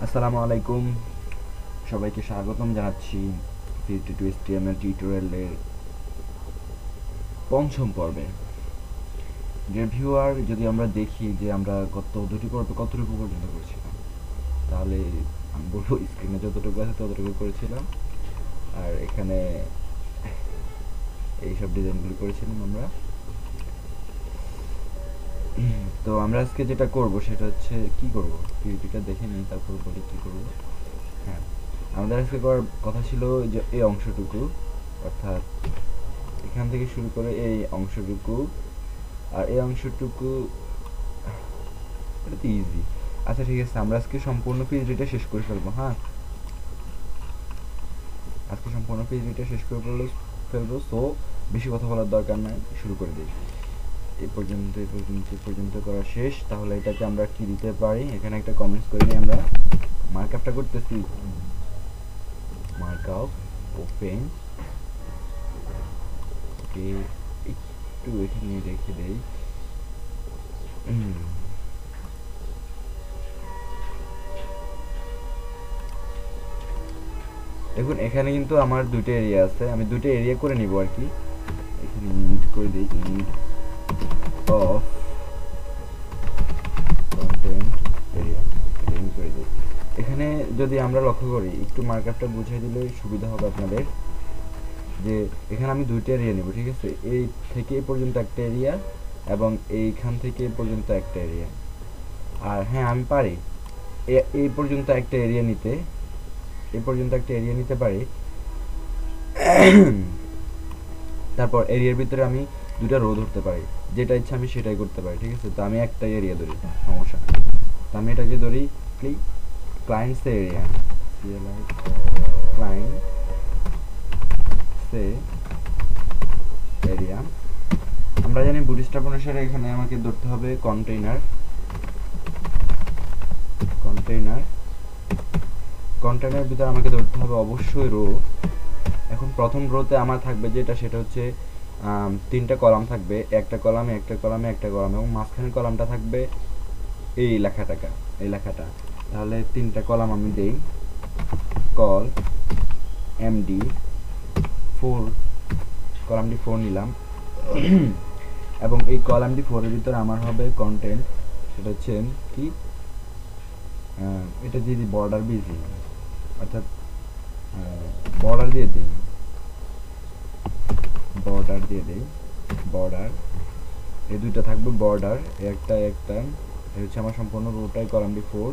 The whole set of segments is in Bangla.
আসসালামু আলাইকুম, সবাইকে স্বাগতম জানাচ্ছি PHP HTML টিউটোরিয়ালের পঞ্চম পর্বে। রিভিউয়ার যদি আমরা দেখি যে আমরা দুটি পর্বে কতটুকু পর্যন্ত করেছিলাম, তাহলে আমি বলবো স্ক্রিনে যতটুকু আছে ততটুকু করেছিলাম, আর এখানে এইসব ডিজাইনগুলো করেছিলাম আমরা। তো আমরা আজকে যেটা করব সেটা হচ্ছে কি করব, পিপিটা দেখে নিই তারপর বলি কি করব। হ্যাঁ, আমাদের আজকে করার কথা ছিল যে এই অংশটুকু, অর্থাৎ এখান থেকে শুরু করে এই অংশটুকু আর এই অংশটুকু। এটা তো ইজি। আচ্ছা ঠিক আছে, আমরা আজকে সম্পূর্ণ পিএইচডিটা শেষ করে ফেলবো। হ্যাঁ, আজকে সম্পূর্ণ পিএইচডিটা শেষ করে ফেলবো। সো বেশি কথা বলার দরকার নাই, শুরু করে দিই। এই পর্যন্ত করা শেষ। তাহলে এটাকে আমরা কি দিতে পারি, এখানে একটা কমেন্টস করে নিই। আমরা মার্কআপটা করতেছি, মার্কআপ ওপেন। ওকে, একটু এখানে রেখে দেই। দেখুন এখানে কিন্তু আমার দুটো এরিয়া আছে, আমি দুটো এরিয়া করে নিব আর কি। এখানে ইন্ট করে দিই, ইন্ট অফ কন্টেন্ট এরিয়া করে দিই। এখানে যদি আমরা লক্ষ্য করি, একটু মার্কআপটা বুঝিয়ে দিলে সুবিধা হবে আপনাদের। যে এখানে আমি দুইটা এরিয়া নেব, ঠিক আছে? এই থেকে এই পর্যন্ত একটা এরিয়া এবং এইখান থেকে এই পর্যন্ত একটা এরিয়া। আর হ্যাঁ, আমি পারি এই পর্যন্ত একটা এরিয়া নিতে, পারি। তারপর এরিয়ার ভিতরে আমি দুটা রো ধরতে পারি, যেটা ইচ্ছা আমি সেটাই করতে পারি, ঠিক আছে? তো আমি একটাই এরিয়া ধরি, সমস্যা। তো আমি এটাকে ধরি ক্লায়েন্টস এরিয়া, ক্লায়েন্টস এরিয়া। আমরা জানি বুটস্ট্র্যাপ অনুসারে এখানে আমাকে ধরতে হবে কন্টেইনার ভিতরে আমাকে ধরতে হবে অবশ্যই রো। এখন প্রথম রোতে আমার থাকবে যেটা, সেটা হচ্ছে তিনটা কলাম থাকবে, একটা কলামে এবং মাঝখানের কলামটা থাকবে এই লেখাটা। তাহলে তিনটা কলাম আমি দেই, কল এমডি 4, কলামটি 4 নিলাম। এবং এই কলামটি 4 এর ভিতরে আমার হবে কন্টেন্ট, সেটা হচ্ছে কি, এটা যদি বর্ডার বিজি, অর্থাৎ বর্ডার দিয়ে দিই, বর্ডার এই দুইটা থাকবে, বর্ডার একটা এই হচ্ছে আমার সম্পূর্ণ রোটাই কলামটি 4।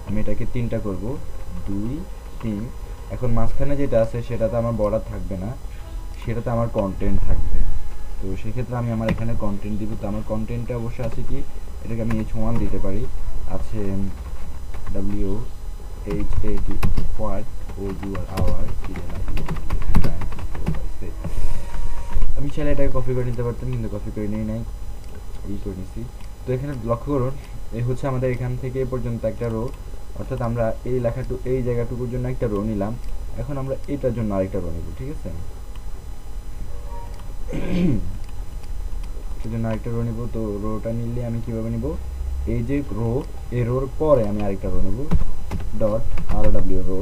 আমি এটাকে 3টা করব, 2 3। এখন মাঝখানে যেটা আছে সেটাতে আমার বর্ডার থাকবে না, সেটাতে আমার কন্টেন্ট থাকবে। তো সেক্ষেত্রে আমি আমার এখানে কন্টেন্ট দিব। তো আমার কন্টেন্টটা অবশ্যই আছে কি, এটাকে আমি h1 দিতে পারি, আছে WHAT হোয়াট ও ইউর আওয়ার। আমি চাইলে এটাকে কপি করে নিতে পারতাম, কিন্তু কপি করে নিয়ে নাই, করে নিছি। তো এখানে লক্ষ্য করুন, এই হচ্ছে আমাদের এখান থেকে এ পর্যন্ত একটা রো, অর্থাৎ আমরা এই জায়গাটুকুর জন্য একটা রো নিলাম। এখন আমরা এটার জন্য আরেকটা রো নিব, ঠিক আছে? এর জন্য আরেকটা রো নিব। তো রোটা নিলে আমি কিভাবে নিব, এই যে রো, এই রোর পরে আমি আরেকটা রো নেব, ডট RW রো।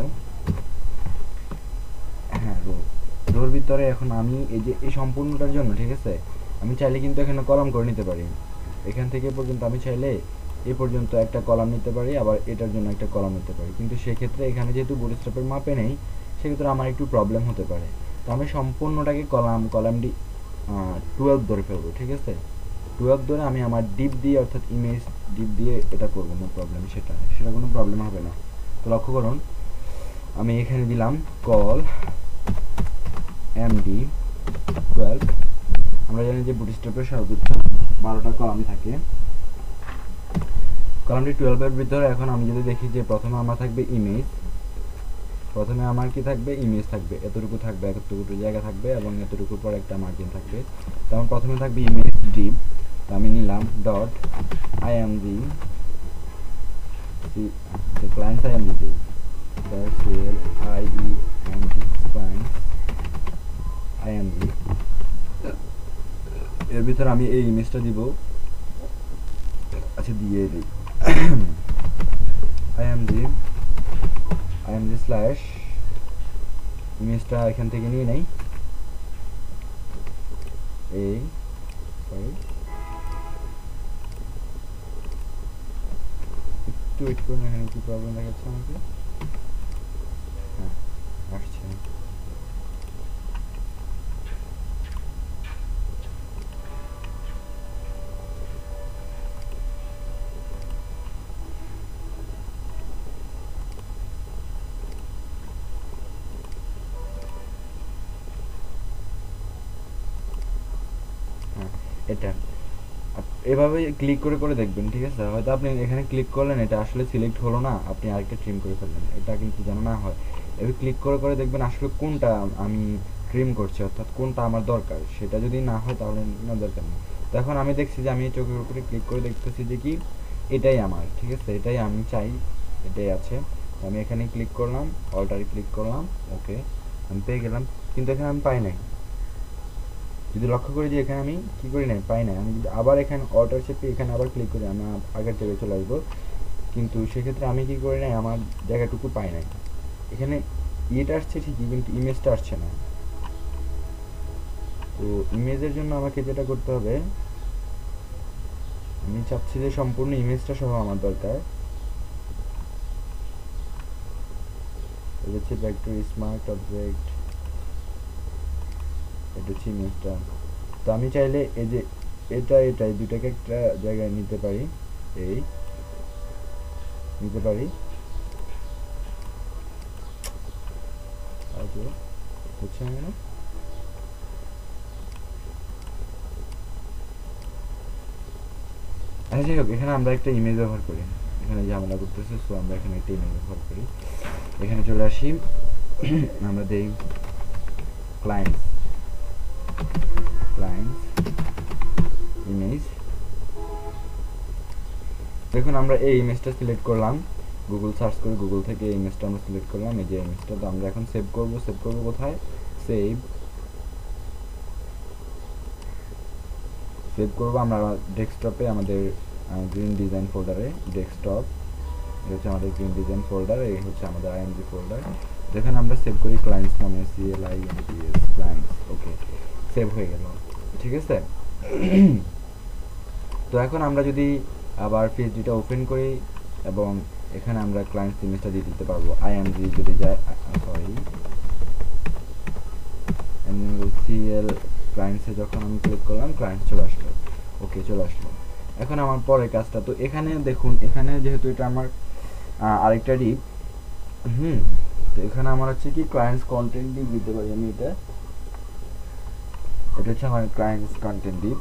হ্যাঁ, রোর ভিতরে এখন আমি এই সম্পূর্ণটার জন্য, ঠিক আছে, আমি চাইলে কিন্তু এখানে কলাম করে নিতে পারি। এখান থেকে পর্যন্ত আমি চাইলে এই পর্যন্ত একটা কলাম নিতে পারি, আবার এটার জন্য একটা কলাম নিতে পারি। কিন্তু সেক্ষেত্রে এখানে যেহেতু বুটস্ট্র্যাপের মাপে নেই, সেক্ষেত্রে আমার একটু প্রবলেম হতে পারে। তো আমি সম্পূর্ণটাকে কলামটি 12 ধরে ফেলবো, ঠিক আছে? 12 ধরে আমি আমার ডিপ দিয়ে, অর্থাৎ ইমেজ ডিপ দিয়ে এটা করবো, নো প্রবলেম, সেটা কোনো প্রবলেম হবে না। তো লক্ষ্য করুন, আমি এখানে দিলাম কল MD 12। আমরা জানি যে বুটস্ট্র্যাপের সর্বোচ্চ 12টা কলাম থাকে। কলামটি 12 এর ভিতরে এখন আমি যদি দেখি যে প্রথমে আমার থাকবে ইমেজ, ইমেজ থাকবে, এতটুকু থাকবে, এতটুকু জায়গা থাকবে, এবং এতটুকুর পর একটা মার্জিন থাকবে। তো আমার প্রথমে থাকবে ইমেজ ডিপ। তো আমি নিলাম dot img clients img img। এর ভিতরে আমি এই ইমেজটা দিব, আচ্ছা দিয়ে দিই img স্ল্যাশ ইমেজটা এখান থেকে নিয়ে নেই, এই সরি একটু ওয়েট করুন, এখানে কি প্রবলেম দেখাচ্ছে আমাকে? হ্যাঁ আসছে। হ্যাঁ এটা এভাবে ক্লিক করে করে দেখবেন, ঠিক আছে? হয়তো আপনি এখানে ক্লিক করলেন, এটা আসলে সিলেক্ট হলো না, আপনি আরেকটা ট্রিম করে ফেললেন, এটা কিন্তু যেন না হয়। এবার ক্লিক করে করে দেখবেন আসলে কোনটা আমি ট্রিম করছি, অর্থাৎ কোনটা আমার দরকার। সেটা যদি না হয় তাহলে না, দরকার নেই। তো এখন আমি দেখছি যে আমি চোখের উপরে ক্লিক করে দেখতেছি যে কি এটাই আমার, ঠিক আছে, এটাই আমি চাই, এটাই আছে। তো আমি এখানে ক্লিক করলাম, অল্টারে ক্লিক করলাম, ওকে আমি পেয়ে গেলাম। কিন্তু এখানে আমি পাই নাই। যদি লক্ষ্য করি যে এখানে আমি কি করি নাই, পাই নাই। আমি যদি আবার এখানে অল্টার চেপে এখানে আবার ক্লিক করি, আমি আগের জায়গায় চলে আসবো, কিন্তু সেক্ষেত্রে আমি কি করি নাই, আমার জায়গাটুকু পাই নাই। এখানে ইয়েটা আসছে ঠিকই, কিন্তু ইমেজটা আসছে না। তো ইমেজের জন্য আমাকে যেটা করতে হবে, আমি চাচ্ছি যে সম্পূর্ণ ইমেজটা সহ আমার দরকার। এটা হচ্ছে ভেক্টর স্মার্ট অবজেক্ট, এটা হচ্ছে ইমেজটা। তো আমি চাইলে এই যে এটাই দুটাকে একটা জায়গায় নিতে পারি, এই নিতে পারি। হচ্ছে না, আচ্ছা যাই হোক, এখানে আমরা একটা ইমেজ ব্যবহার করি, এখানে ঝামেলা করতেছে, সো আমরা এখানে একটা ইমেজ ব্যবহার করি। এখানে চলে আসি, আমরা দেই ক্লায়েন্টস ইমেজ। দেখুন আমরা এই ইমেজটা সিলেক্ট করলাম, গুগল সার্চ করে গুগল থেকে এই ইমেজটা আমরা সিলেক্ট করলাম, এই যে ইমেজটা। তো আমরা এখন সেভ করব। সেভ করব কোথায়? সেভ করব আমরা ডেস্কটপে, আমাদের গ্রিন ডিজাইন ফোল্ডারে। ডেস্কটপ, এটা হচ্ছে আমাদের গ্রিন ডিজাইন ফোল্ডার, এই হচ্ছে আমাদের আইএমজি ফোল্ডার, যেখানে আমরা সেভ করি ক্লায়েন্টস নামে, CLINTS ক্লায়েন্টস। ওকে, সেভ হয়ে গেল, ঠিক আছে। তো এখন আমরা যদি আবার পিএইচডিটা ওপেন করি এবং এখানে আমরা ক্লায়েন্টস ইমেজটা দিয়ে দিতে পারবো। আইএমজি যদি যায়, সরি CL ক্লায়েন্টসে যখন আমি ক্লিক করলাম, ক্লায়েন্টস চলে আসলো। ওকে, চলে আসলো। এখন আমার পরের কাজটা, তো এখানে দেখুন, এখানে যেহেতু এটা আমার আরেকটা ডিপ, তো এখানে আমার হচ্ছে কি ক্লায়েন্টস কন্টেন্ট ডিপ দিতে পারি আমি। এটা হচ্ছে আমার clients content deep,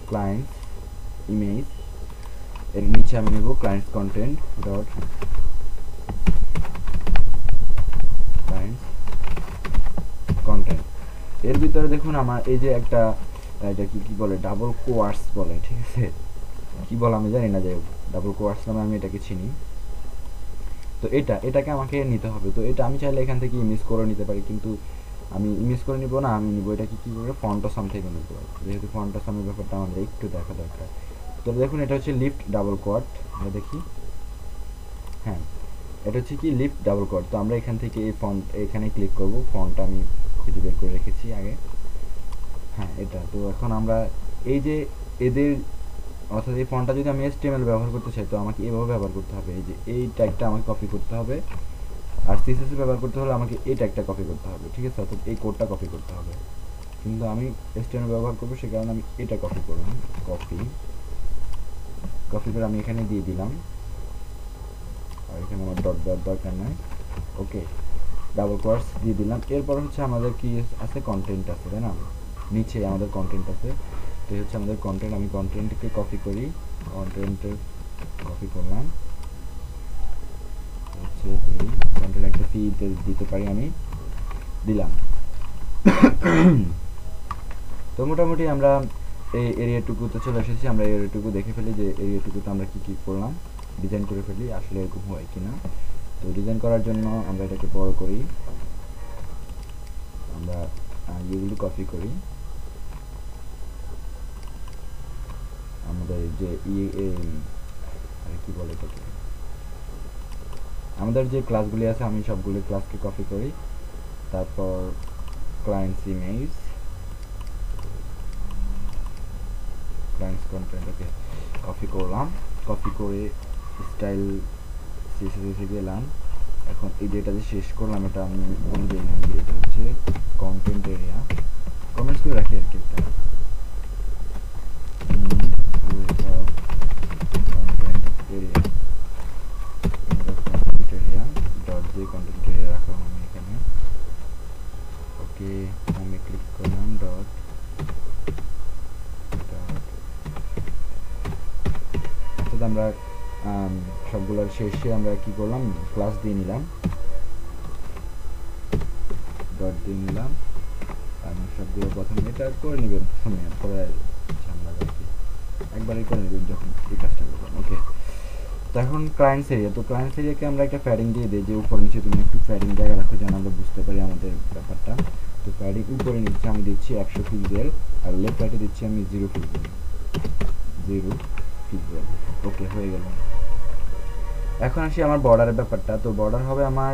clients image, এর নিচে আমি নেব clients content dot clients content. এর ভিতরে দেখুন আমার এই যে একটা, এটা কি বলে, ডাবল কোয়ার্টস বলে, ঠিক আছে, কি বলে আমি জানি না, যাই হোক ডাবল কোয়ার্টস নামে আমি এটাকে চিনি। তো এটাকে আমাকে নিতে হবে। তো এটা আমি চাইলে এখান থেকে ইমেজ করে নিতে পারি, কিন্তু আমি ইমেজ করে নিব না, আমি নিব এটাকে কি করে, ফন্টসাম থেকে নিব, যেহেতু ফন্টসামের ব্যাপারটা আমাদের একটু দেখা দরকার। তো দেখুন এটা হচ্ছে লিফট ডাবল কোয়াট, আমরা দেখি, হ্যাঁ এটা হচ্ছে কি লিফট ডাবল কোয়াট। তো আমরা এখান থেকে এই ফন্ট, এখানে ক্লিক করব, ফন্টটা আমি খুঁজে বের করে রেখেছি আগে, হ্যাঁ এটা। তো এখন আমরা এই যে এদের, অর্থাৎ এই ফন্টটা যদি আমি HTML ব্যবহার করতে চাই, তো আমাকে এভাবে ব্যবহার করতে হবে, এই যে এই ট্যাগটা আমাকে কপি করতে হবে। আর CSS ব্যবহার করতে হলে আমাকে এই ট্যাগটা কপি করতে হবে, ঠিক আছে, অর্থাৎ এই কোডটা কপি করতে হবে। কিন্তু আমি HTML ব্যবহার করবো, সে কারণে আমি এটা কপি করলাম, কপি করে আমি এখানে দিয়ে দিলাম, আর এখানে আমার ডট ডট দরকার নাই। ওকে, ডাবল কোয়ার্টস দিয়ে দিলাম। এরপর হচ্ছে আমাদের কি আছে, কন্টেন্ট আছে, তাই না, নিচে আমাদের কন্টেন্ট আছে। তো হচ্ছে আমাদের কন্টেন্ট, আমি কন্টেন্টকে কপি করি, কন্টেন্টের কপি করলাম, হচ্ছে এই কন্টেন্ট একটা ফি দিতে পারি, আমি দিলাম। তো মোটামুটি আমরা এই এরিয়াটুকুতে চলে এসেছি। আমরা এরিয়াটুকু দেখে ফেলি যে এরিয়াটুকুতে আমরা কি করলাম, ডিজাইন করে ফেলি, আসলে এরকম হয় কিনা। তো ডিজাইন করার জন্য আমরা এটাকে বড় করি, আমরা ইয়েগুলো কপি করি, আমাদের যে কি বলে এটাকে, আমাদের যে ক্লাসগুলি আছে আমি সবগুলি ক্লাসকে কপি করি, তারপর clients image, clients content, okay copy করলাম, কপি করে স্টাইল সিএসএসে গেলাম। এখন এই যে এটা যে শেষ করলাম এটা আমি বলে দিই না যে এটা হচ্ছে কন্টেন্ট এরিয়া, কমেন্টস করে রাখি আর কি একটা content area, content area dot দিয়ে কন্টেন্ট এরিয়া রাখলাম আমি এখানে। ওকে আমি ক্লিক করলাম ডট অর্থাৎ আমরা সবগুলোর শেষে আমরা কি করলাম ক্লাস দিয়ে নিলাম, ডট দিয়ে নিলাম। আমি সবগুলো প্রথমে এটা করে নেবেন, প্রথমে পরে ঝামেলা আর কি, একবারই করে নেবেন যখন এই কাজটা করবেন। ওকে, তো এখন ক্লায়েন্টস এরিয়া, তো ক্লায়েন্টস এরিয়াকে আমরা একটা প্যাডিং দিয়ে দিই যে উপর নিচে তুমি একটু প্যাডিং জায়গা রাখো যেন আমরা বুঝতে পারি আমাদের ব্যাপারটা। তো প্যাডিং উপরে নিচে আমি দিচ্ছি 100 পিক্সেল আর লেফট রাইটে দিচ্ছি আমি 0 পিক্সেল, 0 পিক্সেল। ওকে হয়ে গেল। এখন আসি আমার বর্ডারের ব্যাপারটা। তো বর্ডার হবে আমার,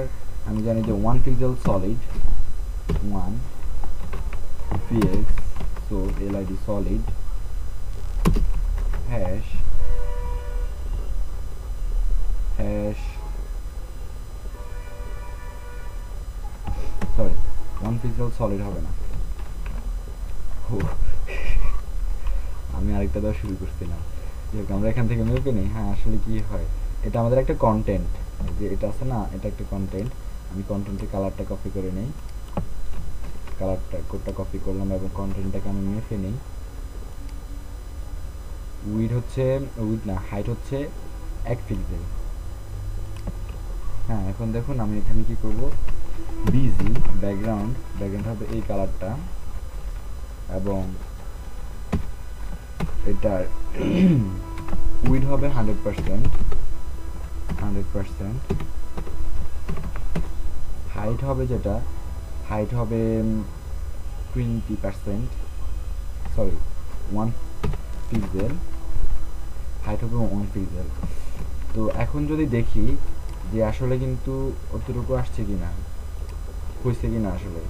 আমি জানি যে 1 pixel solid, 1 px, so lid solid hash sorry 1 pixel solid হবে না, আমি আরেকটা দেওয়া শুরু করছিলাম। যেহেতু আমরা এখান থেকে মেপে নিই, হ্যাঁ আসলে কি হয়, এটা আমাদের একটা কন্টেন্ট, যে এটা আছে না এটা একটা কন্টেন্ট। আমি কন্টেন্টের কালারটা কপি করে নিই, কালারটা কোডটা কপি করলাম এবং কন্টেন্টটাকে আমি মেপে নিই। উইড হচ্ছে, উইড না হাইট হচ্ছে 1 পিক্সেল। হ্যাঁ এখন দেখুন আমি এখানে কি করব, বিজি ব্যাকগ্রাউন্ড হবে এই কালারটা এবং এটার উইড হবে 100%, হাইট হবে যেটা, হাইট হবে 20%, সরি 1 পিক্সেল, হাইট হবে 1 পিক্সেল। তো এখন যদি দেখি যে আসলে কিন্তু অতটুকু আসছে কিনা, হয়েছে কিনা, আসলে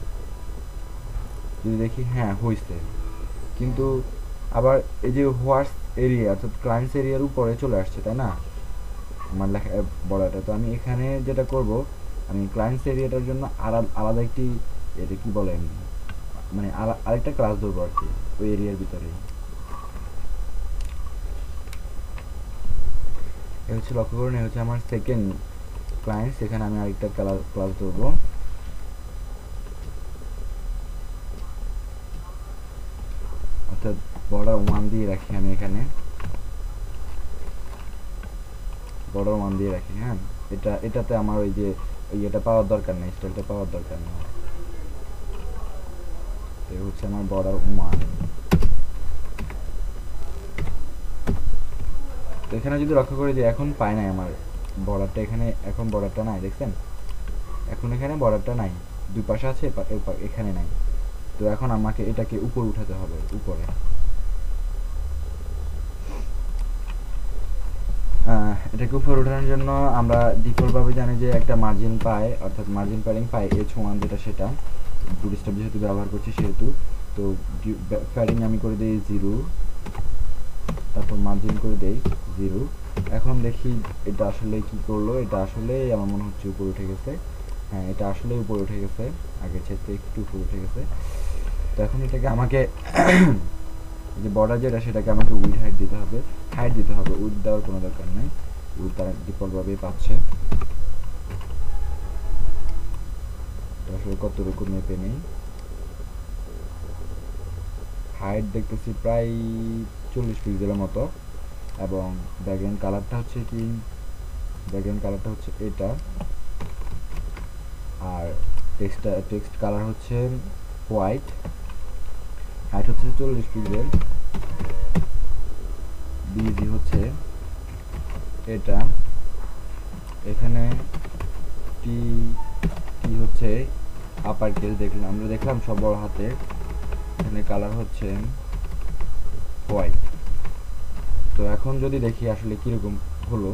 যদি দেখি হ্যাঁ হয়েছে, কিন্তু আবার এই যে হোয়াটস এরিয়া অর্থাৎ ক্লায়েন্টস এরিয়ার উপরে চলে আসছে, তাই না আমার লেখা বলাটা। তো আমি এখানে যেটা করব, আমি ক্লায়েন্টস এরিয়াটার জন্য আলাদা একটি, এটা কি বলে মানে আরেকটা ক্লাস ধরবো আর কি ওই এরিয়ার ভিতরে। এ হচ্ছে লক্ষ্য করুন, এ হচ্ছে আমার সেকেন্ড ক্লায়েন্ট, সেখানে আমি আরেকটা ক্লাস ধরবো। অর্থাৎ বর্ডার 1 দিয়ে রাখি আমি এখানে, বর্ডার 1 দিয়ে রাখি। হ্যাঁ এটাতে আমার ওই যে এটা পাওয়ার দরকার নেই, স্টাইলটা পাওয়ার দরকার নেই। এই হচ্ছে আমার বর্ডার 1। তো এখানে যদি লক্ষ্য করি যে এখন পায় নাই আমার বর্ডারটা, এখানে এখন বর্ডারটা নাই, দেখছেন এখন এখানে বর্ডারটা নাই, দুই পাশে আছে এখানে নাই। তো এখন আমাকে এটাকে উপর উঠাতে হবে, উপরে। এটাকে উপর ওঠানোর জন্য আমরা ডিফল্টভাবে জানি যে একটা মার্জিন পাই, অর্থাৎ মার্জিন প্যাডিং পাই H1 যেটা, সেটা বুটস্ট্র্যাপ যেহেতু ব্যবহার করছি সেহেতু। তো প্যাডিং আমি করে দিই 0, তারপর মার্জিন করে দেই 0। এখন দেখি এটা আসলে কি করলো, এটা আসলে আমার মনে হচ্ছে উপরে উঠে গেছে। হ্যাঁ এটা আসলে উপরে উঠে গেছে, আগের ক্ষেত্রে একটু উপরে উঠে গেছে। তো এখন এটাকে আমাকে যে বর্ডার যেটা সেটাকে আমাকে উইড হাইট দিতে হবে, উইড দেওয়ার কোনো দরকার নেই, উইড তারা ডিফল্টভাবেই পাচ্ছে। তো আসলে কতটুকু মেপে নেই, হাইট দেখতেছি প্রায় 40 পিক্সেলের মতো এবং ব্যাকগ্রাউন্ড কালারটা হচ্ছে কি, ব্যাকগ্রাউন্ড কালারটা হচ্ছে এটা, আর টেক্সট কালার হচ্ছে হোয়াইট, হাইট হচ্ছে 40 পিক্সেল, বিজি হচ্ছে এটা, এখানে টি হচ্ছে আপার কেস, আমরা দেখলাম সব বড় হাতে, এখানে কালার হচ্ছে হোয়াইট। তো এখন যদি দেখি আসলে কিরকম হলো,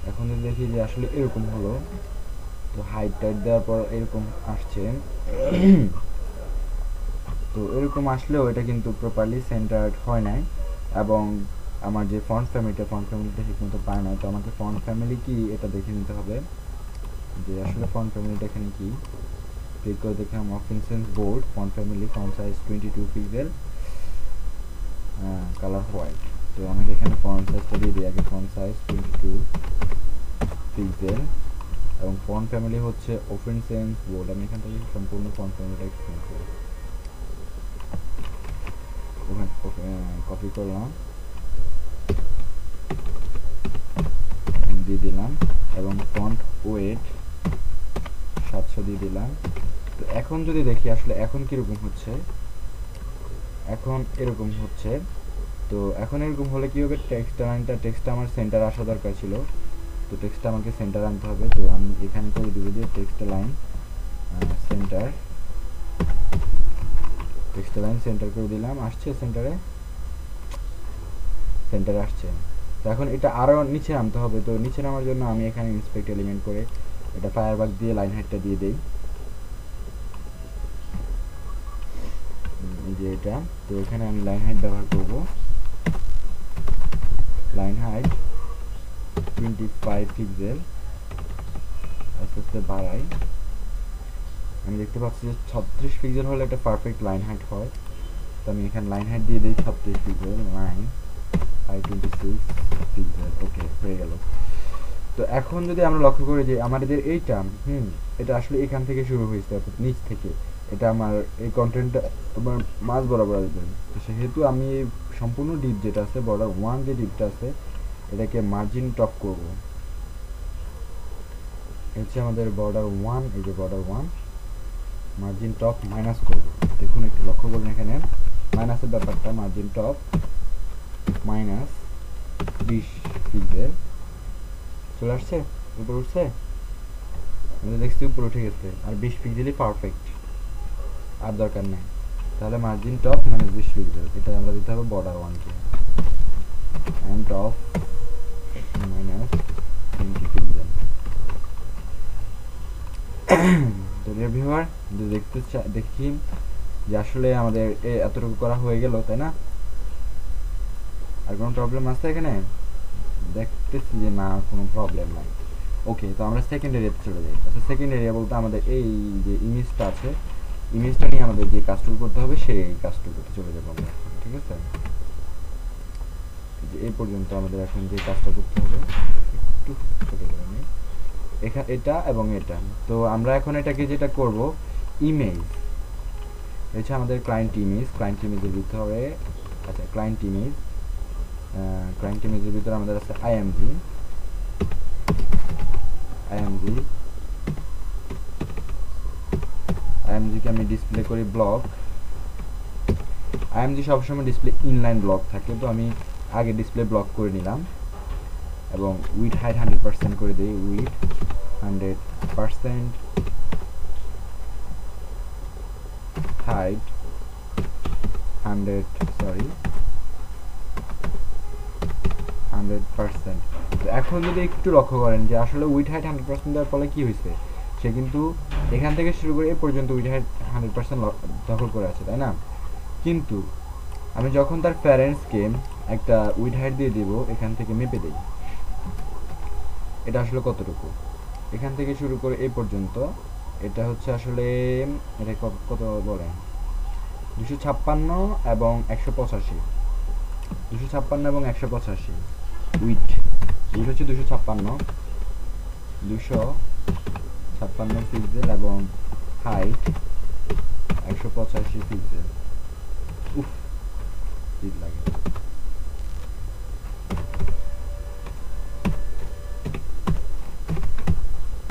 এখন যদি দেখি যে আসলে এরকম হলো, তো হাইট টাইট দেওয়ার পর এরকম আসছে। তো এরকম আসলেও এটা কিন্তু প্রপারলি সেন্টার্ড হয় নাই, এবং আমার যে ফন্ট ফ্যামিলিটা ঠিকমতো পায় না। তো আমাকে ফন্ট ফ্যামিলি কি এটা দেখে নিতে হবে যে আসলে ফন্ট ফ্যামিলিটা এখানে কি। ক্লিক করে দেখলাম অফিসেন্স বোর্ড, font family, font size 22 pixel, colour white. তো আমাকে এখানে ফন্ট সাইজটা দিয়ে দিই আগে, ফন্ট সাইজ 22 পিক্সেল, এবং ফন্ট ফ্যামিলি হচ্ছে অফিসেন্স বোর্ড। আমি এখান থেকে সম্পূর্ণ ফন্ট ফ্যামিলিটা এক্সপ্লেন করব। কপি করলাম, দিয়ে দিলাম, এবং ফন্ট ওয়েট 700 দিয়ে দিলাম। তো এখন যদি দেখি আসলে এখন কীরকম হচ্ছে, এখন এরকম হচ্ছে। তো এখন এরকম হলে কী হবে, টেক্সটটা আমার সেন্টার আসা দরকার ছিল। তো টেক্সটটা আমাকে সেন্টার আনতে হবে। তো আমি এখানে করে দিব যে text line centre, text line centre করে দিলাম, আসছে সেন্টারে আসছে। তো এখন এটা আরও নিচে আনতে হবে। তো নিচে নামার জন্য আমি এখানে ইন্সপেক্ট এলিমেন্ট করে এটা ফায়ারবাগ দিয়ে লাইন হাইটটা দিয়ে দিই, এই যে এটা। তো এখানে আমি লাইন হাইট ব্যবহার করব, লাইন হাইট 25 পিক্সেল, আস্তে আস্তে বাড়াই। আমি দেখতে পাচ্ছি যে 36 পিক্সেল হলে একটা পারফেক্ট লাইন হাইট হয়। তো আমি এখানে লাইন হাইট দিয়ে দিই 36 পিক্সেল, লাইন হাইট 26 পিক্সেল, ওকে হয়ে গেল। তো এখন যদি আমরা লক্ষ্য করি যে আমাদের এইটা এটা আসলে এখান থেকে শুরু হয়েছে, অর্থাৎ নিচ থেকে। এটা আমার এই কন্টেন্টটা আমার মাঝ বরাবর আসবে। তো সেহেতু আমি সম্পূর্ণ ডিপ যেটা আছে, বর্ডার 1 যে ডিপটা আছে, এটাকে মার্জিন টপ করব। হচ্ছে আমাদের বর্ডার 1, এই যে বর্ডার 1, মার্জিন টপ মাইনাস করব। দেখুন একটু লক্ষ্য করুন এখানে মাইনাসের ব্যাপারটা, মার্জিন টপ মাইনাস 20 পিক্সেল চলে আসছে, উপরে উঠছে, আমি দেখছি উপরে উঠে গেছে। আর 20 পিক্সেলই পারফেক্ট, আর দরকার নেই। তাহলে মার্জিন টপ মাইনাস 20 পিক্সেল, এটা আমরা দিতে হবে বর্ডার 1 কে, এন্ড টপ মাইনাস 20 পিক্সেল। তো রিভিউয়ার যদি দেখি যে আসলে আমাদের এতটুকু করা হয়ে গেল, তাই না? আর কোনো প্রবলেম আছে এখানে? দেখতেছি যে না, কোনো প্রবলেম নাই। ওকে, তো আমরা সেকেন্ড এরিয়াতে চলে যাই। আচ্ছা, সেকেন্ড এরিয়া বলতে আমাদের এই যে ইমেজটা আছে, ইমেজটা নিয়ে আমাদের যে কাজটুকু করতে হবে সেই কাজটুকুতে চলে যাবো আমরা, ঠিক আছে? যে এই পর্যন্ত আমাদের এখন যে কাজটা করতে হবে, একটু ছোট করে নিই, এটা এবং এটা। তো আমরা এখন এটাকে যেটা করব, ইমেজ হচ্ছে আমাদের ক্লায়েন্ট ইমেজের ভিতরে হবে। আচ্ছা, ক্লায়েন্ট ইমেজের ভিতরে আমাদের আছে আইএমজি কে আমি ডিসপ্লে করি ব্লক। আইএমজি সবসময় ডিসপ্লে ইনলাইন ব্লক থাকে। তো আমি আগে ডিসপ্লে ব্লক করে নিলাম, এবং উইথ হাইট 100% করে দিই, উইথ 100%, হাইট 100%। তো এখন যদি একটু লক্ষ্য করেন যে আসলে উইথ হাইট 100% দেওয়ার ফলে কি হয়েছে, সে কিন্তু এখান থেকে শুরু করে এ পর্যন্ত উইথ হাইট 100% দখল করে আছে, তাই না? কিন্তু আমি যখন তার প্যারেন্টসকে একটা উইথ হাইট দিয়ে দিব, এখান থেকে মেপে দিই এটা আসলে কতটুকু, এখান থেকে শুরু করে এই পর্যন্ত এটা হচ্ছে আসলে এটা কত বলেন, 256 এবং 185, 256 এবং 185 উইথ হচ্ছে 256 পিক্সেল, এবং হাইট 185 পিক্সেল। উফ, ঠিক লাগে।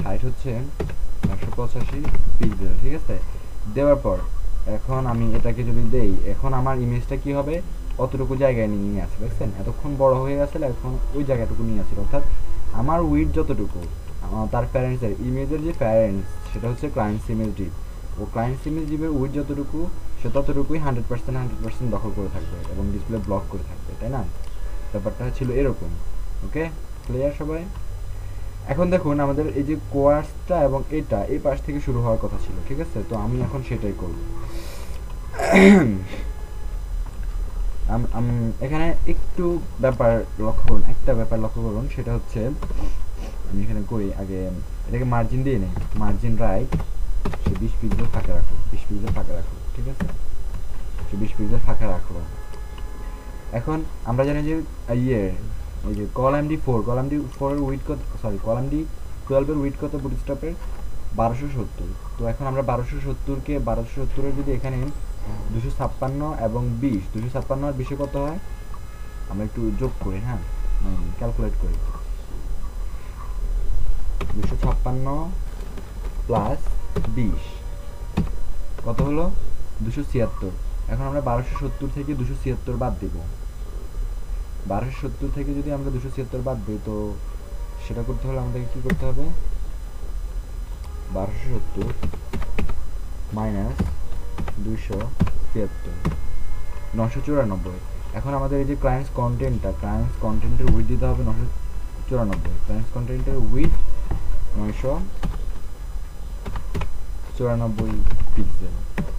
হাইট হচ্ছে 185 পিক্সেল, ঠিক আছে? দেওয়ার পর এখন আমি এটাকে যদি দেই, এখন আমার ইমেজটা কি হবে, অতটুকু জায়গায় নিয়ে আসে, দেখছেন? এতক্ষণ বড় হয়ে গেছে, এখন ওই জায়গাটুকু নিয়ে আসে। অর্থাৎ আমার উইথ যতটুকু, তার প্যারেন্টসের ইমেজের যে প্যারেন্টস, সেটা হচ্ছে ক্লায়েন্টস ইমেজ ডিপ। ও ক্লায়েন্টস ইমেজ ডিপের উইথ যতটুকু, সে ততটুকুই 100% দখল করে থাকবে এবং ডিসপ্লে ব্লক করে থাকবে, তাই না? ব্যাপারটা ছিল এরকম। ওকে, ক্লিয়ার সবাই? এখন দেখুন আমাদের এই যে কোয়ার্সটা এবং এটা এই পাশ থেকে শুরু হওয়ার কথা ছিল, ঠিক আছে? তো আমি এখন সেটাই করব। এখানে একটু ব্যাপার লক্ষ্য করুন, একটা ব্যাপার লক্ষ্য করুন, সেটা হচ্ছে আমি এখানে করি আগে এটাকে মার্জিন দিয়ে নেই, মার্জিন রাইট, সে 20 পিক্সেল ফাঁকা রাখো, 20 পিক্সেল ফাঁকা রাখো, ঠিক আছে? সে 20 পিক্সেল ফাঁকা রাখো। এখন আমরা জানি যে এই যে কলাম ডি 4 এর উইডথ কত, সরি কলাম ডি 12 এর উইডথ কত বুটস্ট্র্যাপের? 1270। তো এখন আমরা 1270 কে 1270 এর যদি এখানে 256 এবং 20, 256 আর 20 কত হয়? আমরা একটু যোগ করি, হ্যাঁ ক্যালকুলেট করি। 256 প্লাস 20 কত হলো? 276। এখন আমরা 1270 থেকে 276 বাদ দেব। 1270 থেকে যদি আমরা 276 বাদ দিই, তো সেটা করতে হলে আমাদেরকে কি করতে হবে? 1270 মাইনাস 276, 994। এখন আমাদের এই যে ক্লায়েন্টস কন্টেন্টের উইথ দিতে হবে 994। ক্লায়েন্টস কন্টেন্টের উইথ 994 পিক্সেল,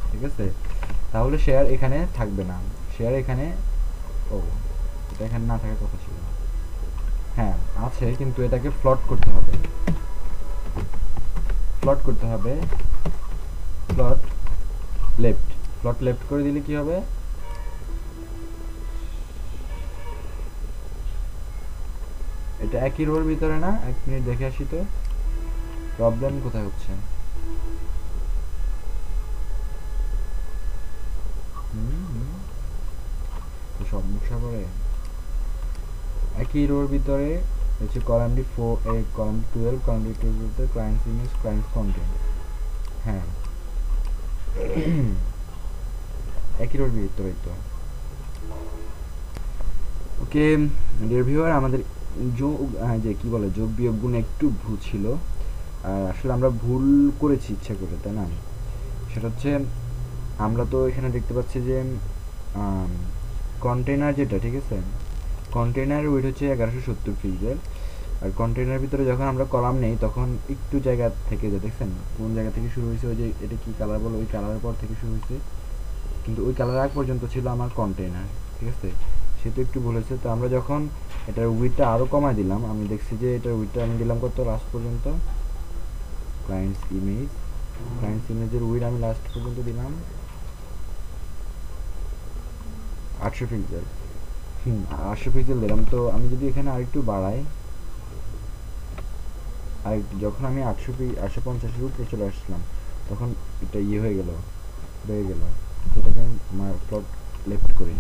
ঠিক আছে? তাহলে শেয়ার এখানে থাকবে না, শেয়ার এখানে, ও এটা এখানে না থাকার কথা ছিল, হ্যাঁ আছে, কিন্তু এটাকে ফ্লট করতে হবে, ফ্লট লেফট করে দিলে কি হবে? এটা একই রোর ভিতরে না? এক মিনিট দেখে আসি তো প্রবলেম কোথায় হচ্ছে। সমস্যা করে একই রোর ভিতরে হচ্ছে column D 4, column D 12, column D 2 ভিতরে ক্লায়েন্টস ইমেজ, ক্লায়েন্টস কন্টেন্ট, হ্যাঁ একই রোর ভিতরেই তো। ওকে ডিয়ার ভিউয়ার, আমাদের যে কি বলে যোগ বিয়োগ গুণ একটু ভুল ছিল, আর আসলে আমরা ভুল করেছি ইচ্ছা করে, তাই না? সেটা হচ্ছে আমরা তো এখানে দেখতে পাচ্ছি যে কন্টেনার যেটা, ঠিক আছে, কন্টেনারের ওয়েট হচ্ছে 1170 পিক্সেল, আর কন্টেনার ভিতরে যখন আমরা কলাম নেই তখন একটু জায়গা থেকে যে দেখছেন কোন জায়গা থেকে শুরু হয়েছে, ওই যে এটা কি কালার বলো, ওই কালারের পর থেকে শুরু হয়েছে, কিন্তু ওই কালার আগ পর্যন্ত ছিল আমার কন্টেনার, ঠিক আছে? সে তো একটু বলেছে। তো আমরা যখন এটার উইথটা আরও কমায় দিলাম, আমি দেখছি যে এটার উইথটা আমি দিলাম কত লাস্ট পর্যন্ত, ক্লায়েন্টস ইমেজের উইথ আমি লাস্ট পর্যন্ত দিলাম 800 পিক্সেল, 800 পিক্সেল দিলাম। তো আমি যদি এখানে আরেকটু বাড়াই, আর যখন আমি 850-এর উপরে চলে আসলাম, তখন এটা হয়ে গেল, বেড়ে গেল। এটাকে আমি প্লট লেফট করি,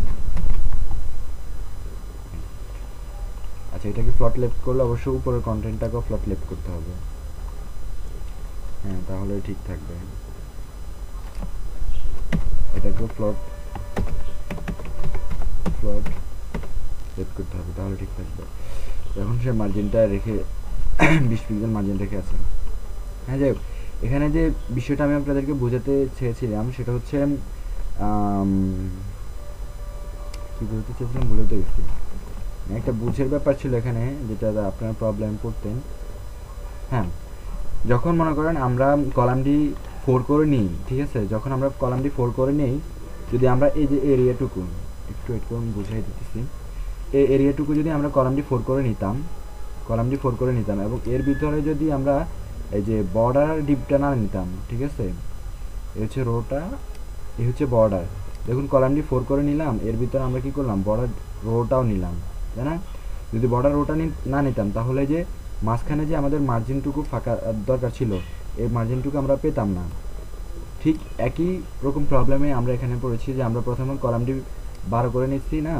আচ্ছা এটাকে ফ্লট লেফট করলে অবশ্যই উপরের কন্টেন্টটাকেও ফ্লট লেফট করতে হবে, হ্যাঁ তাহলে ঠিক থাকবে। এটাকেও ফ্লট লেফট করতে হবে, তাহলে ঠিক থাকবে। এখন সে মার্জিনটা রেখে 20 পিক্সেল মার্জিন রেখে আছে। হ্যাঁ যাই হোক, এখানে যে বিষয়টা আমি আপনাদেরকে বোঝাতে চেয়েছিলাম সেটা হচ্ছে কি বলতে চেয়েছিলাম ভুলে তো গেছি। একটা বুঝের ব্যাপার ছিল এখানে, যেটা আপনারা প্রবলেম করতেন। হ্যাঁ, যখন মনে করেন আমরা কলামটি 4 করে নিই, ঠিক আছে, যখন আমরা কলামটি 4 করে নিই, যদি আমরা এই যে এরিয়াটুকু একটু বুঝাই দিতেছি, এই এরিয়াটুকু যদি আমরা কলামটি 4 করে নিতাম এবং এর ভিতরে যদি আমরা এই যে বর্ডার ডিপটা না নিতাম, ঠিক আছে, এই হচ্ছে রোটা, এই হচ্ছে বর্ডার। দেখুন কলামটি 4 করে নিলাম, এর ভিতরে আমরা কি করলাম, বর্ডার রোটাও নিলাম, তাই না? যদি বর্ডার রোটা না নিতাম, তাহলে যে মাঝখানে যে আমাদের মার্জিনটুকু ফাঁকা দরকার ছিল, এই মার্জিনটুকু আমরা পেতাম না। ঠিক একই রকম প্রবলেমে আমরা এখানে পড়েছি, যে আমরা প্রথমে কলামটি 12 করে নিচ্ছি না,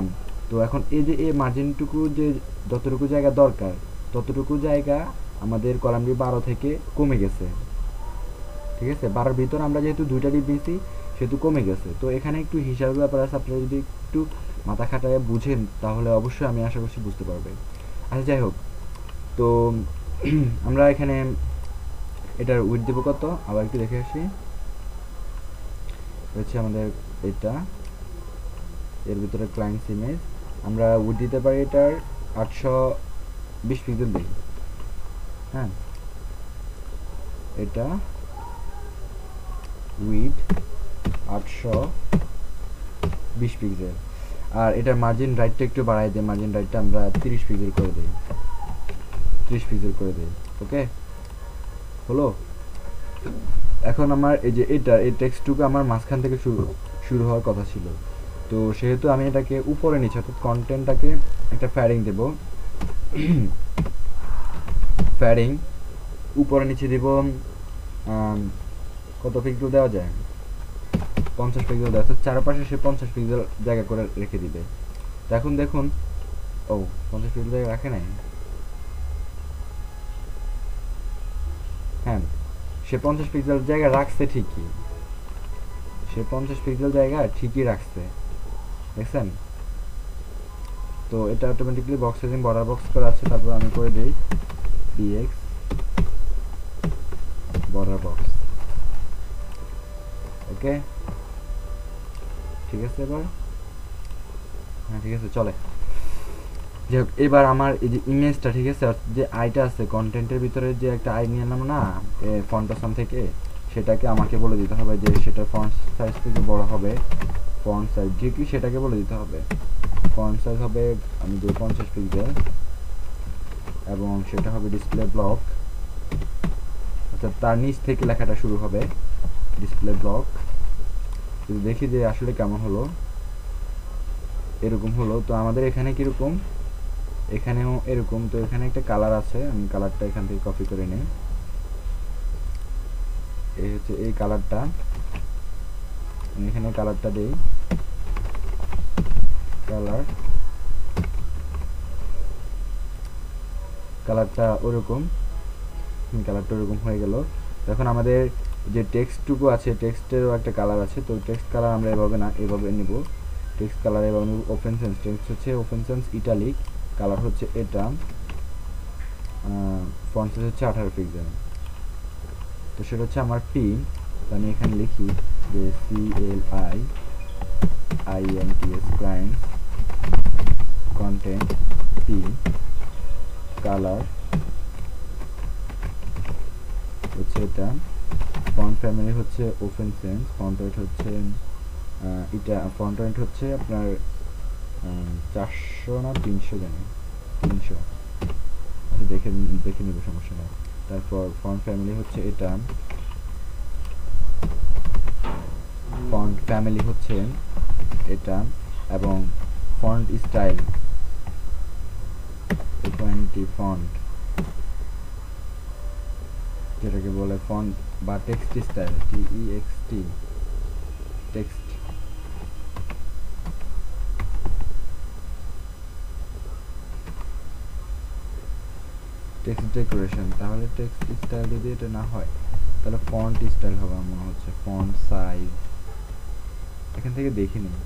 তো এখন এই যে এই মার্জিনটুকু যে যতটুকু জায়গা দরকার, ততটুকু জায়গা আমাদের কলামটি 12 থেকে কমে গেছে, ঠিক আছে? 12-র ভিতর আমরা যেহেতু দুইটা ডিপ নিয়েছি সেহেতু কমে গেছে। তো এখানে একটু হিসাবের ব্যাপার আছে, আপনারা যদি একটু মাথা খাটায় বুঝেন তাহলে অবশ্যই আমি আশা করছি বুঝতে পারবে। আচ্ছা যাই হোক, তো আমরা এখানে এটার উইথ দেবো কত, আবার একটু দেখে আসি, হচ্ছে আমাদের এটা, এর ভিতরে ক্লায়েন্টস ইমেজ, আমরা উইথ দিতে পারি এটার 820 পিক্সেল দিই, হ্যাঁ, এটা উইড 820 পিক্সেল, আর এটার মার্জিন রাইটটা একটু বাড়াই দিই, মার্জিন রাইটটা আমরা 30 পিক্সেল করে দিই, 30 পিক্সেল করে দিই। ওকে, হলো। এখন আমার এই যে এই টেক্সটটুকু আমার মাঝখান থেকে শুরু হওয়ার কথা ছিল, তো সেহেতু আমি এটাকে উপরে নিচ্ছি, অর্থাৎ কন্টেন্টটাকে একটা ফ্যাডিং দেব। ফ্যাডিং উপরে নিচে দিব, কত পিক্সেল দেওয়া যায়, 50 পিক্সেল দেওয়া, অর্থাৎ চারপাশে সে 50 পিক্সেল জায়গা করে রেখে দিবে। তো এখন দেখুন, ও 50 পিক্সেল জায়গা রাখে নাই, হ্যাঁ সে 50 পিক্সেল জায়গা রাখছে ঠিকই, সে 50 পিক্সেল জায়গা ঠিকই রাখছে, দেখছেন? তো এটা automatically box sizing border box করা আছে, তারপর আমি করে দেই dx বর্ডার বক্স। ওকে, ঠিক আছে এবার, হ্যাঁ ঠিক আছে চলে। যাই হোক, এবার আমার এই যে ইমেজটা, ঠিক আছে, যে আইটা আছে কন্টেন্টের ভিতরে, যে একটা আই নিয়ে এলাম না ফন্ট অপশন থেকে, সেটাকে আমাকে বলে দিতে হবে যে সেটা ফন্ট সাইজ থেকে বড় হবে, ফন্ট সাইজ যে কি সেটাকে বলে দিতে হবে। ফন্ট সাইজ হবে আমি 50 পিক্সেল, এবং সেটা হবে ডিসপ্লে ব্লক, অর্থাৎ তার নিচ থেকে লেখাটা শুরু হবে, ডিসপ্লে ব্লক। যদি দেখি যে আসলে কেমন হলো, এরকম হলো। তো আমাদের এখানে কিরকম, এখানেও এরকম। তো এখানে একটা কালার আছে, আমি কালারটা এখান থেকে কপি করে নিই, এই হচ্ছে এই কালারটা, আমি এখানে কালারটা দেই, কালারটা ওরকম, কালারটা ওরকম হয়ে গেল। এখন আমাদের যে টেক্সটটুকু আছে, টেক্সটেরও একটা কালার আছে, তো টেক্সট কালার আমরা এভাবে না এভাবে নিব, টেক্সট কালার এভাবে নিব। ওপেন সেন্স, টেক্সট হচ্ছে ওপেন সেন্স ইটালিক, কালার হচ্ছে এটা, ফন্ট সাইজ হচ্ছে 18 পিক্সেল। তো সেটা হচ্ছে আমার পি, তো আমি এখানে লিখি যে CLIENTS client content P, colour হচ্ছে এটা, ফন্ট ফ্যামিলি হচ্ছে ওপেন সেন্স, ফন্ট ওয়েট হচ্ছে এটা, ফন্ট ওয়েট হচ্ছে আপনার 400 না 300 জানি, 300, আচ্ছা দেখে নেব, সমস্যা নেই। তারপর ফন্ট ফ্যামিলি হচ্ছে এটা, ফন্ট ফ্যামিলি হচ্ছে এটা, এবং ফন্ট স্টাইল 20 ফন্ট, যেটাকে বলে ফন্ট বা text style, TEXT text. Text decoration, তাহলে টেক্সট স্টাইল যদি এটা না হয় তাহলে ফন্ট স্টাইল হবে মনে হচ্ছে, ফন্ট সাইজ এখান থেকে দেখে নিই,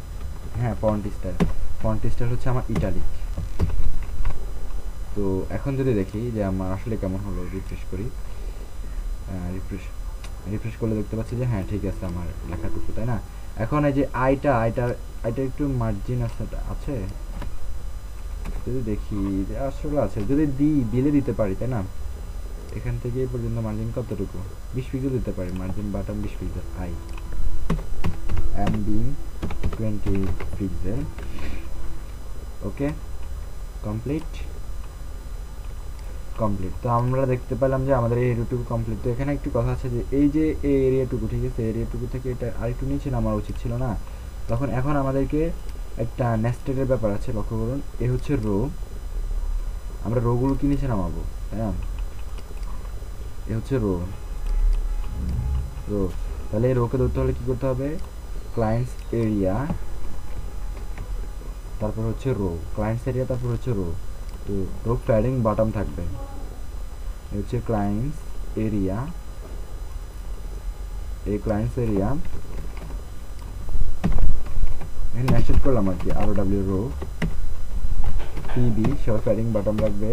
হ্যাঁ ফন্ট স্টাইল হচ্ছে আমার ইটালিক। তো এখন যদি দেখি যে আমার আসলে কেমন হলো, রিফ্রেশ করি, রিফ্রেশ করলে দেখতে পাচ্ছি যে হ্যাঁ ঠিক আছে আমার লেখাটুকু, তাই না? এখন এই যে আইটা একটু মার্জিন আছে, যদি দেখি যে আসলে আছে, যদি দিলে দিতে পারি, তাই না? এখান থেকে এই পর্যন্ত মার্জিন কতটুকু, 20 পিক্সেল দিতে পারি, margin button 20 pixel, I being 20 pixel. Okay, complete. তো আমরা দেখতে পেলাম যে আমাদের এই এরিয়াটুকু কমপ্লিট। তো এখানে একটু কথা আছে যে এই যে এই এরিয়াটুকু, ঠিক আছে, এরিয়াটুকু থেকে এটা আরেকটু নিচে নামার উচিত ছিল না, তখন এখন আমাদেরকে একটা নেস্টেডের ব্যাপার আছে, লক্ষ্য করুন। এ হচ্ছে রো, আমরা রোগুলো কি নিচে নামাবো, তাই না? এ হচ্ছে রো, তাহলে এই রোকে ধরতে হলে কি করতে হবে, ক্লায়েন্টস এরিয়া, তারপর হচ্ছে রো, ক্লায়েন্টস এরিয়া, তারপর হচ্ছে রো। তো রো প্যাডিং বটম থাকবে, হচ্ছে ক্লায়েন্টস এরিয়া, এই ক্লায়েন্টস এরিয়া এখানে মেনশন করলাম আর কি, ROW রো PB সহ প্যাডিং বটম রাখবে,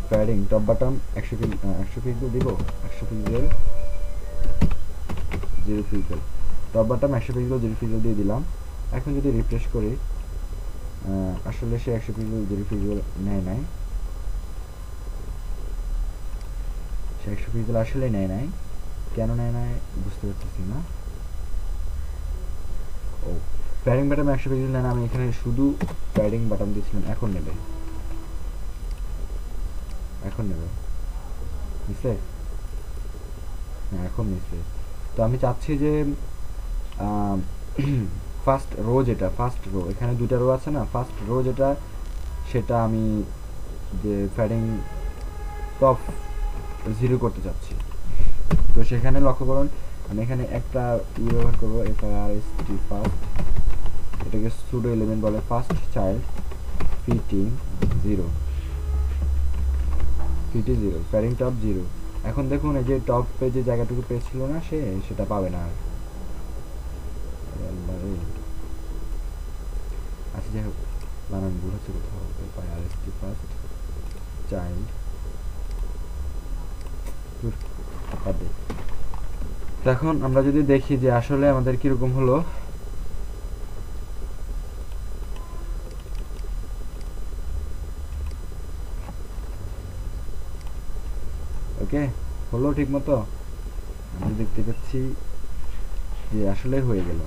প্যাডিং টপ বটম 100 পিক্সেল দিব, 100 pixel 0 pixel, top bottom 100 pixel 0 pixel দিয়ে দিলাম। এখন যদি রিফ্রেশ করি, আসলে সে 100 পিক্সেল 0 পিক্সেল নেয় নাই, সে 100 পিক্সেল আসলে নেয় নাই, কেন নেয় নাই বুঝতে পারতেছি না। ও প্যাডিং বাটন 100 পিক্সেল নেয় না, আমি এখানে শুধু প্যাডিং বাটন দিয়েছিলাম। এখন নেবে, এখন নেবে, নিচ্ছে, হ্যাঁ এখন নিচ্ছে। তো আমি চাচ্ছি যে ফার্স্ট রো যেটা, ফার্স্ট রো এখানে দুটা রো আছে না, ফার্স্ট রো যেটা সেটা আমি যে প্যাডিং টপ 0 করতে চাচ্ছি। তো সেখানে লক্ষ্য করুন আমি এখানে একটা ব্যবহার করবো, FIRST ফার্স্ট, এটাকে সুডো এলিমেন্ট বলে, first child fitting 0, ফিটি 0, padding top 0। এখন দেখুন এই যে টপ পেজে জায়গাটুকু পেয়েছিল না, সেটা পাবে না আর। আচ্ছা যাই হোক, বানান ভুল হচ্ছে কোথাও, FIRST ফার্স্ট চাইল্ড, এখন আমরা যদি দেখি যে আসলে আমাদের কিরকম হলো, ওকে হলো ঠিক মতো, আমি দেখতে পাচ্ছি যে আসলে হয়ে গেল।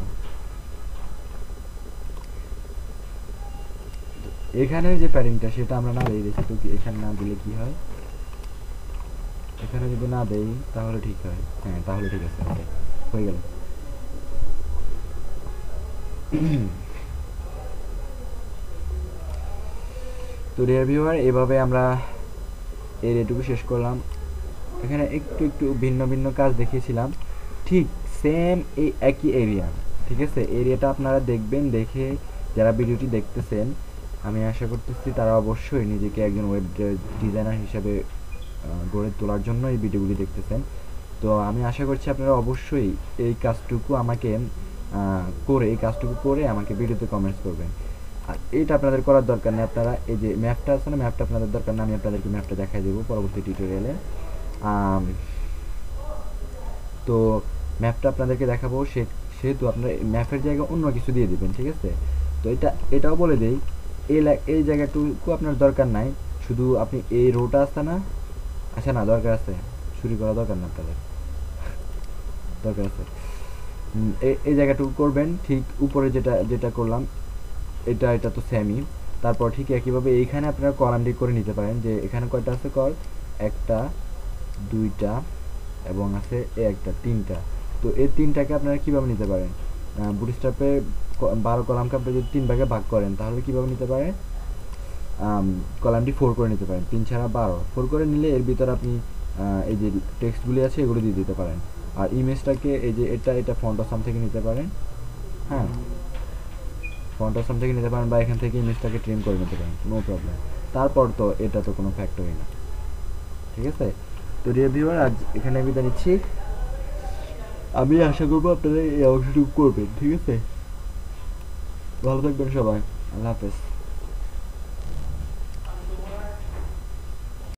এখানে যে প্যাডিংটা সেটা আমরা না দিই, দেখি তো এখানে না দিলে কি হয়, এখানে যদি না দেই তাহলে ঠিক হয়, হ্যাঁ তাহলে ঠিক আছে, ওকে হয়ে গেল। তো ডিয়ার ভিউয়ার, এভাবে আমরা এর এটুকু শেষ করলাম। এখানে একটু একটু ভিন্ন ভিন্ন কাজ দেখিয়েছিলাম, ঠিক সেম এই একই এরিয়া, ঠিক আছে। এরিয়াটা আপনারা দেখবেন, দেখে যারা ভিডিওটি দেখতেছেন আমি আশা করতেছি তারা অবশ্যই নিজেকে একজন ওয়েব ডিজাইনার হিসেবে গড়ে তোলার জন্য এই ভিডিওগুলি দেখতেছেন। তো আমি আশা করছি আপনারা অবশ্যই এই কাজটুকু আমাকে করে আমাকে ভিডিওতে কমেন্টস করবেন। আর এটা আপনাদের করার দরকার নেই, আপনারা এই যে ম্যাপটা আছে না, ম্যাপটা আপনাদের দরকার না, আমি আপনাদেরকে ম্যাপটা দেখাই দেবো পরবর্তী টিউটোরিয়ালে। তো ম্যাপটা আপনাদেরকে দেখাবো, সেহেতু আপনারা ম্যাপের জায়গায় অন্য কিছু দিয়ে দিবেন, ঠিক আছে। তো এটাও বলে দেই, এই জায়গাটুকু আপনার দরকার নাই, শুধু আপনি এই রোটা আছে না, আচ্ছা না দরকার আছে, চুরি করা দরকার না আপনাদের, দরকার আছে। এই জায়গাটুকু করবেন, ঠিক উপরে যেটা যেটা করলাম এটা তো সেমই। তারপর ঠিক একইভাবে এইখানে আপনারা কলামটি করে নিতে পারেন, যে এখানে কয়টা আছে কল, একটা, দুইটা এবং আছে একটা, তিনটা। তো এই তিনটাকে আপনারা কীভাবে নিতে পারেন, বুটস্ট্র্যাপে 12 কলামকে আপনি যদি 3 ভাগে ভাগ করেন তাহলে কীভাবে নিতে পারেন, কলামটি 4 করে নিতে পারেন, 3 ছাড়া 12, 4 করে নিলে এর ভিতরে আপনি এই যে টেক্সটগুলি আছে এগুলো দিয়ে দিতে পারেন। আর ইমেজটাকে এই যে এটা ফন্ট অসাম থেকে নিতে পারেন, হ্যাঁ ফন্ট অসাম থেকে নিতে পারেন, বা এখান থেকে ইমেজটাকে ট্রিম করে নিতে পারেন, নো প্রবলেম। তারপর তো এটা তো কোনো ফ্যাক্টরি না, ঠিক আছে। তো ডিয়ার ভিউয়ার, আজ এখানে বিদায় নিচ্ছি, আমি আশা করবো আপনারা এই অংশটুকু করবেন, ঠিক আছে। ভালো থাকবেন সবাই, আল্লাহ হাফেজ।